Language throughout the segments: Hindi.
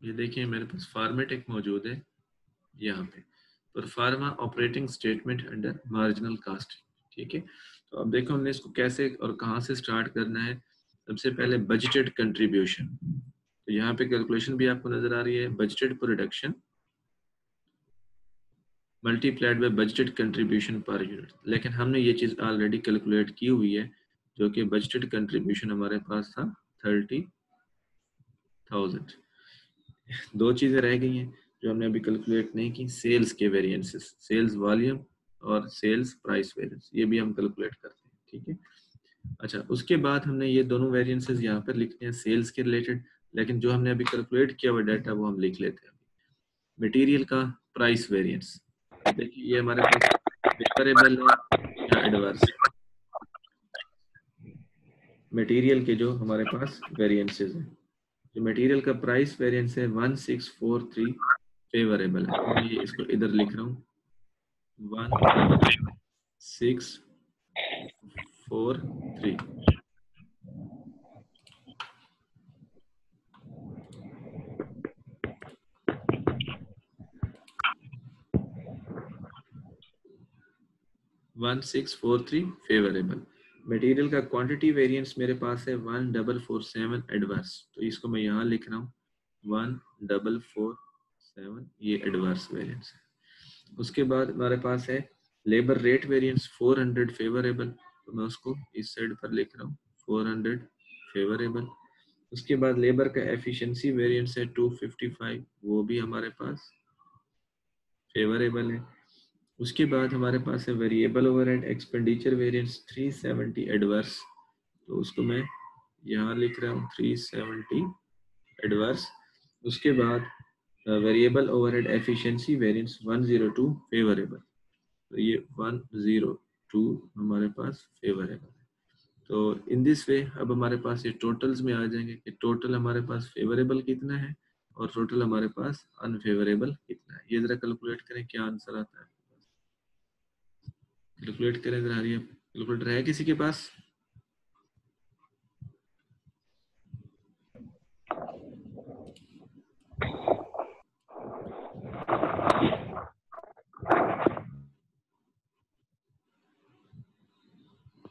ये देखिए मेरे पास फॉर्मेट एक मौजूद है यहाँ पे, pro forma operating statement under marginal cast. ठीक है, तो अब देखो हमने इसको कैसे और कहाँ से स्टार्ट करना है। सबसे पहले बजटेड कंट्रीब्यूशन, तो यहाँ पे कैलकुलेशन भी आपको नजर आ रही है, budgeted production multiplied by budgeted contribution per unit. लेकिन हमने ये चीज़ ऑलरेडी कैलकुलेट की हुई है, जो कि बजटेड कंट्रीब्यूशन हमारे पास था 30,000। दो चीज़ें रह गई हैं जो हमने अभी कैलकुलेट नहीं की, सेल्स के वेरिएंसेस, सेल्स वॉल्यूम और सेल्स प्राइस वेरिएंस, ये भी हम कैलकुलेट करते हैं। ठीक है, अच्छा उसके बाद हमने ये दोनों वेरिएंसेस यहाँ पर लिखने हैं सेल्स के रिलेटेड, लेकिन जो हमने अभी कैलकुलेट किया हुआ डाटा वो हम लिख लेते हैं। मटेरियल का प्राइस वेरिएंस, देखिए ये हमारे पास फेवरेबल है या एडवर्स है। मटेरियल के जो हमारे पास वेरिएंसेस हैं, जो मटेरियल का प्राइस वेरिएंस है 1643 फेवरेबल है। मैं ये इसको इधर लिख रहा हूँ 1643। 1643 फेवरेबल। मटेरियल का क्वांटिटी वेरिएंस मेरे पास है 1447 एडवर्स, तो इसको मैं यहाँ लिख रहा हूँ 1447, ये एडवर्स वेरिएंस है। उसके बाद हमारे पास है लेबर रेट वेरिएंस 400 फेवरेबल, तो मैं उसको इस साइड पर लिख रहा हूँ 400 फेवरेबल। उसके बाद लेबर का एफिशिएंसी वेरिएंस है 255, वो भी हमारे पास फेवरेबल है। उसके बाद हमारे पास है variable overhead expenditure variance 370 adverse, तो उसको मैं यहाँ लिख रहा हूँ 370 एडवर्स। उसके बाद variable overhead efficiency variance 102 favourable, तो ये 102 हमारे पास फेवरेबल है। तो इन दिस वे अब हमारे पास ये टोटल्स में आ जाएंगे कि टोटल हमारे पास फेवरेबल कितना है और टोटल हमारे पास अनफेवरेबल कितना है। ये जरा कैलकुलेट करें क्या आंसर आता है, कैलकुलेट करें जरा। कैलकुलेटर है किसी के पास?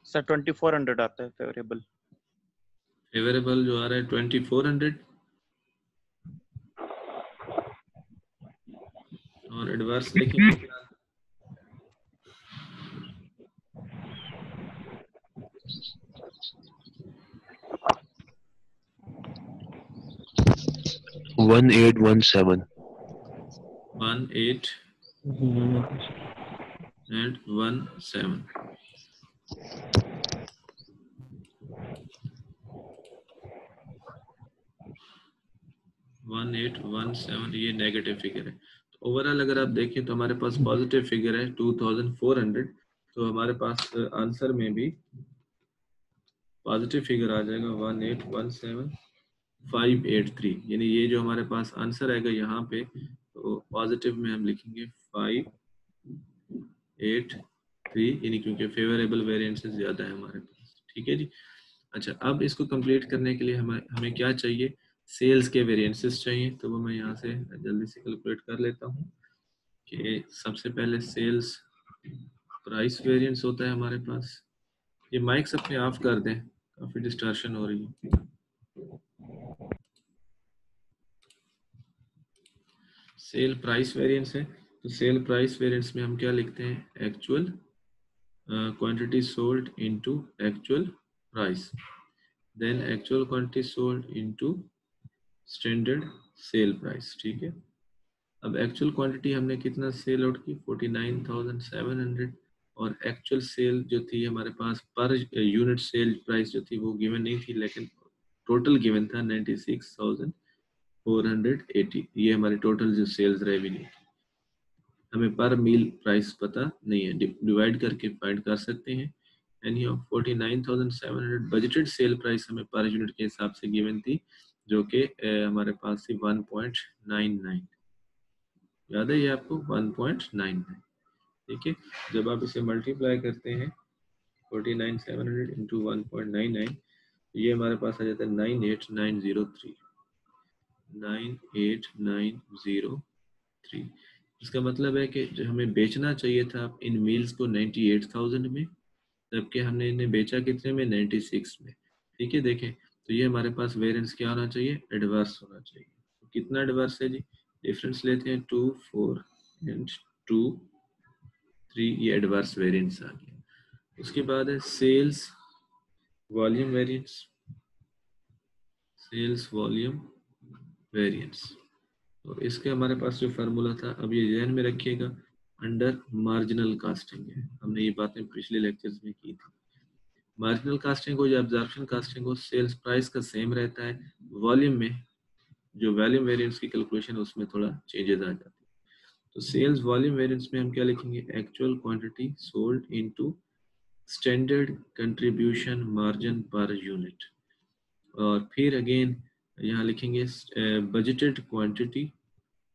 सर 2400 आता है फेवरेबल। फेवरेबल जो आ रहा है 2400 और एडवर्स देखें कितना। One eight one seven 1817। ये नेगेटिव फिगर है। तो ओवरऑल अगर आप देखें तो हमारे पास पॉजिटिव फिगर है 2400, तो हमारे पास आंसर में भी पॉजिटिव फिगर आ जाएगा 1817583। यानी ये जो हमारे पास आंसर आएगा यहाँ पे, तो पॉजिटिव में हम लिखेंगे 583, यानी क्योंकि फेवरेबल वेरिएंसेस ज़्यादा है हमारे पास। ठीक है जी। अच्छा अब इसको कंप्लीट करने के लिए हमें क्या चाहिए, सेल्स के वेरिएंसेस चाहिए। तो वो मैं यहाँ से जल्दी से कैलकुलेट कर लेता हूँ कि सबसे पहले सेल्स प्राइस वेरिएंस होता है हमारे पास। ये माइक्स अपने ऑफ कर दें, काफ़ी डिस्टॉर्शन हो रही है। सेल प्राइस वेरिएंस है, तो सेल प्राइस वेरिएंस में हम क्या लिखते हैं, actual quantity sold into actual price, then actual quantity sold into standard sale price. ठीक है, अब एक्चुअल क्वांटिटी हमने कितना सेल आउट की 49,700, और एक्चुअल सेल जो थी हमारे पास पर यूनिट सेल प्राइस जो थी वो गिवन नहीं थी, लेकिन टोटल गिवन था 96,480। ये हमारी टोटल जो सेल्स रेवेन्यू, हमें पर मील प्राइस पता नहीं है, डिवाइड करके फाइंड कर सकते हैं। Any of 49,700 budgeted sale price हमें पर यूनिट के हिसाब से गिवन थी, जो कि हमारे पास थी 1.99। याद है ये आपको 1.99। ठीक है, जब आप इसे मल्टीप्लाई करते हैं 49,700 इंटू 1.99, ये हमारे पास आ जाता है 98,903। 98,903। इसका मतलब है कि जो हमें बेचना चाहिए था इन मील्स को 98,000 में, जबकि हमने इन्हें बेचा कितने में, 96 में। ठीक है, देखें तो ये हमारे पास वेरिएंस क्या होना चाहिए, एडवर्स होना चाहिए। तो कितना एडवर्स है जी, डिफरेंस लेते हैं 2 4 एंड 2 3, ये एडवर्स वेरिएंस आ गया। उसके बाद है sales volume variance, sales volume variance. तो इसका हमारे पास जो फार्मूला था, अब ये ध्यान में रखिएगा, अंडर मार्जिनल कास्टिंग है। हमने ये बातें पिछले लेक्चर्स में की थी। मार्जिनल कास्टिंग हो या एब्जॉर्प्शन कास्टिंग हो, सेल्स प्राइस का सेम रहता है, वॉल्यूम में जो वॉल्यूम वेरिएंस की कैलकुलेशन है उसमें थोड़ा चेंजेस आ जाते हैं। तो सेल्स वॉल्यूम वेरिएंस में हम क्या लिखेंगे, actual quantity sold into standard contribution margin per unit, और फिर अगेन यहाँ लिखेंगे budgeted quantity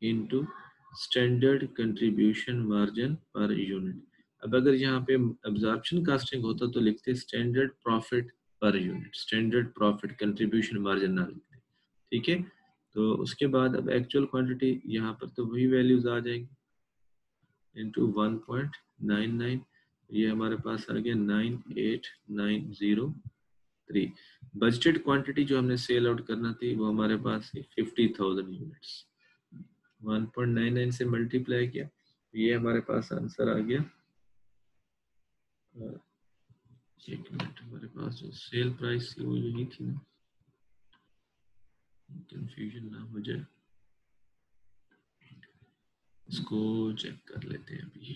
into standard contribution margin per unit. अब अगर यहाँ पे एब्जॉर्प्शन कास्टिंग होता तो लिखते standard profit per unit, standard profit contribution margin ना लिखते। ठीक है, तो उसके बाद अब एक्चुअल क्वांटिटी यहाँ पर तो वही वैल्यूज आ जाएंगी इंटू 1.99, ये हमारे पास आ गया 98,903। बजटेड क्वांटिटी जो हमने सेल आउट करना थी वो हमारे पास 50,000 यूनिट्स, 1.99 से मल्टीप्लाई किया, ये हमारे पास आंसर आ गया। एक मिनट, हमारे पास जो सेल प्राइस थी वो यही थी ना, कंफ्यूजन ना हो जाए, इसको चेक कर लेते हैं अभी।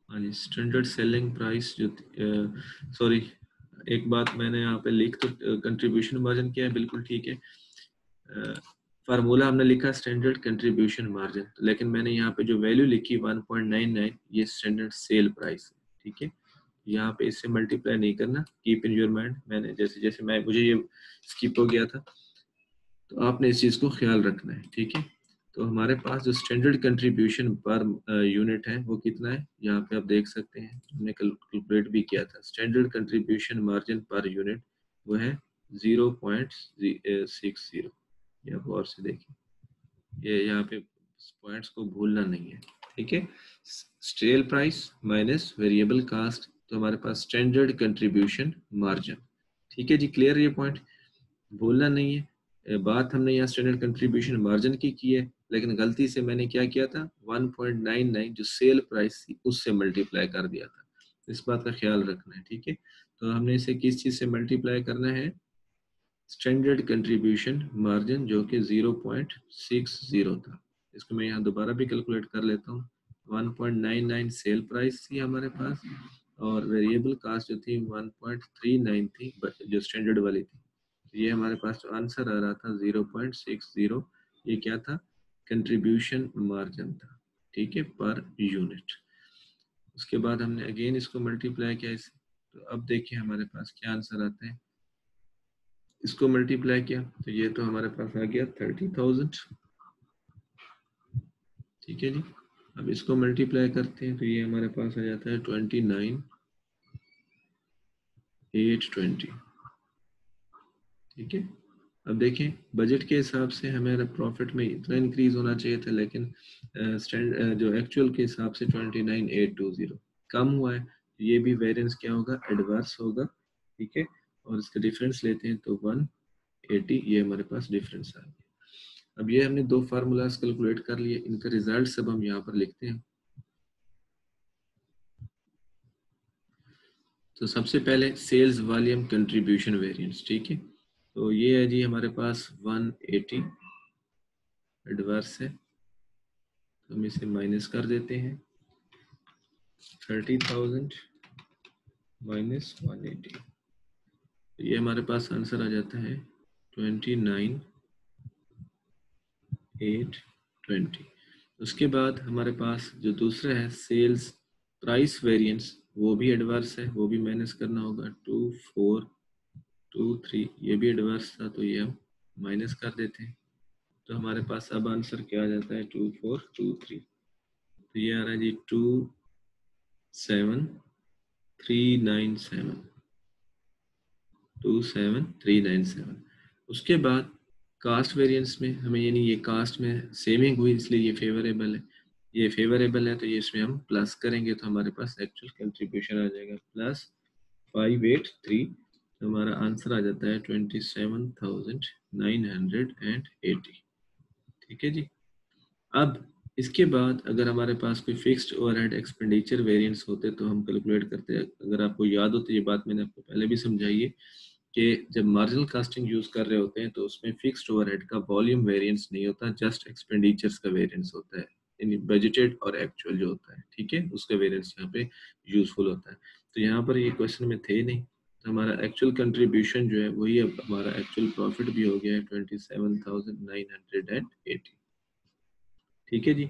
हाँ जी, स्टैंडर्ड सेलिंग प्राइस जो, सॉरी एक बात मैंने यहाँ पे लिख तो कंट्रीब्यूशन मार्जिन किया है, बिल्कुल ठीक है, फार्मूला हमने लिखा स्टैंडर्ड कंट्रीब्यूशन मार्जिन, लेकिन मैंने यहाँ पे जो वैल्यू लिखी 1.99, ये स्टैंडर्ड सेल प्राइस है। ठीक है, यहाँ पे इससे मल्टीप्लाई नहीं करना, कीप इन योर माइंड। मैंने जैसे जैसे मैं मुझे ये स्किप हो गया था, तो आपने इस चीज़ को ख्याल रखना है। ठीक है, तो हमारे पास जो स्टैंडर्ड कंट्रीब्यूशन पर यूनिट है वो कितना है, यहाँ पे आप देख सकते हैं, हमने कैलकुलेट भी किया था। Standard contribution margin per unit वो है 0.60। ये आप गौर से देखें, ये यहाँ पे पॉइंट्स को भूलना नहीं है। ठीक है, sale price minus variable cost, तो हमारे पास स्टैंडर्ड कंट्रीब्यूशन मार्जिन। ठीक है जी, क्लियर, ये पॉइंट भूलना नहीं है। बात हमने यहाँ स्टैंडर्ड कंट्रीब्यूशन मार्जिन की है, लेकिन गलती से मैंने क्या किया था, 1.99 जो सेल प्राइस थी उससे मल्टीप्लाई कर दिया था, इस बात का ख्याल रखना है। ठीक है, तो हमने इसे किस चीज से मल्टीप्लाई करना है, स्टैंडर्ड कंट्रीब्यूशन मार्जिन जो कि 0.60 था। इसको मैं यहाँ दोबारा भी कैलकुलेट कर लेता हूँ। 1.99 सेल प्राइस थी हमारे पास, और वेरिएबल कास्ट जो थी 1.39 थी, जो स्टैंडर्ड वाली थी। ये हमारे पास जो आंसर आ रहा था 0.60, ये क्या था, कंट्रीब्यूशन मार्जिन था। ठीक है, पर यूनिट। उसके बाद हमने अगेन इसको मल्टीप्लाई किया इसे, तो अब देखिए हमारे पास क्या आंसर आता है। इसको मल्टीप्लाई किया तो ये तो हमारे पास आ गया 30,000। ठीक है जी, अब इसको मल्टीप्लाई करते हैं तो ये हमारे पास आ जाता है 29,820। ठीक है, अब देखें बजट के हिसाब से हमारा प्रॉफिट में इतना इंक्रीज होना चाहिए था, लेकिन जो एक्चुअल के हिसाब से 29,820 कम हुआ है। ये भी वेरिएंस क्या होगा, एडवर्स होगा। ठीक है, और इसका डिफरेंस लेते हैं तो 180, ये हमारे पास डिफरेंस आ गया। अब ये हमने दो फार्मूलाज कैलकुलेट कर लिए, इनका रिजल्ट सब हम यहाँ पर लिखते हैं। तो सबसे पहले सेल्स वॉल्यूम कंट्रीब्यूशन वेरिएंस। ठीक है, तो ये है जी हमारे पास 180 एडवर्स है, तो हम इसे माइनस कर देते हैं, 30,000 माइनस 180, तो ये हमारे पास आंसर आ जाता है 29,820। उसके बाद हमारे पास जो दूसरा है सेल्स प्राइस वेरिएंस, वो भी एडवर्स है, वो भी माइनस करना होगा, 2423, ये भी एडवर्स था, तो ये हम माइनस कर देते हैं। तो हमारे पास अब आंसर क्या आ जाता है, 2423, तो ये आ रहा है जी 27,397, 27,397। उसके बाद कास्ट वेरिएंस में हमें यानी ये कास्ट में सेविंग हुई इसलिए ये फेवरेबल है, ये फेवरेबल है तो ये इसमें हम प्लस करेंगे तो हमारे पास एक्चुअल कंट्रीब्यूशन आ जाएगा प्लस 583, तो हमारा आंसर आ जाता है 27,980। ठीक है जी। अब इसके बाद अगर हमारे पास कोई फिक्स्ड ओवरहेड एक्सपेंडिचर वेरिएंस होते तो हम कैलकुलेट करते हैं। अगर आपको याद हो तो ये बात मैंने आपको पहले भी समझाई है कि जब मार्जिनल कास्टिंग यूज कर रहे होते हैं तो उसमें फिक्स्ड ओवरहेड का वॉल्यूम वेरिएंस नहीं होता, जस्ट एक्सपेंडिचर्स का वेरिएंस होता है, यानी बजटेड और एक्चुअल जो होता है, ठीक है, उसका वेरिएंस यहाँ पे यूजफुल होता है। तो यहाँ पर ये क्वेश्चन में थे नहीं, तो हमारा एक्चुअल कंट्रीब्यूशन जो है वही अब हमारा एक्चुअल प्रॉफिट भी हो गया है 27,980। ठीक है जी।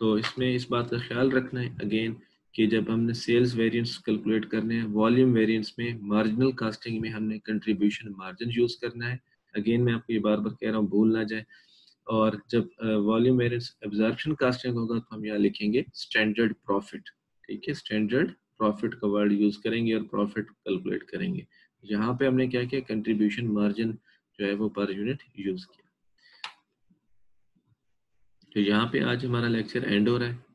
तो इसमें इस बात का ख्याल रखना है अगेन कि जब हमने सेल्स वेरिएंस कैलकुलेट करने हैं वॉल्यूम वेरिएंस में मार्जिनल कास्टिंग में हमने कंट्रीब्यूशन मार्जिन यूज करना है। अगेन मैं आपको ये बार बार कह रहा हूँ, भूल ना जाए। और जब वॉल्यूम वेरिएंस एब्जॉर्प्शन कास्टिंग होगा तो हम यहाँ लिखेंगे स्टैंडर्ड प्रॉफिट। ठीक है, स्टैंडर्ड प्रॉफिट का वर्ड यूज करेंगे और प्रॉफिट कैलकुलेट करेंगे। यहाँ पे हमने क्या किया, कंट्रीब्यूशन मार्जिन जो है वो पर यूनिट यूज किया। तो यहाँ पे आज हमारा लेक्चर एंड हो रहा है।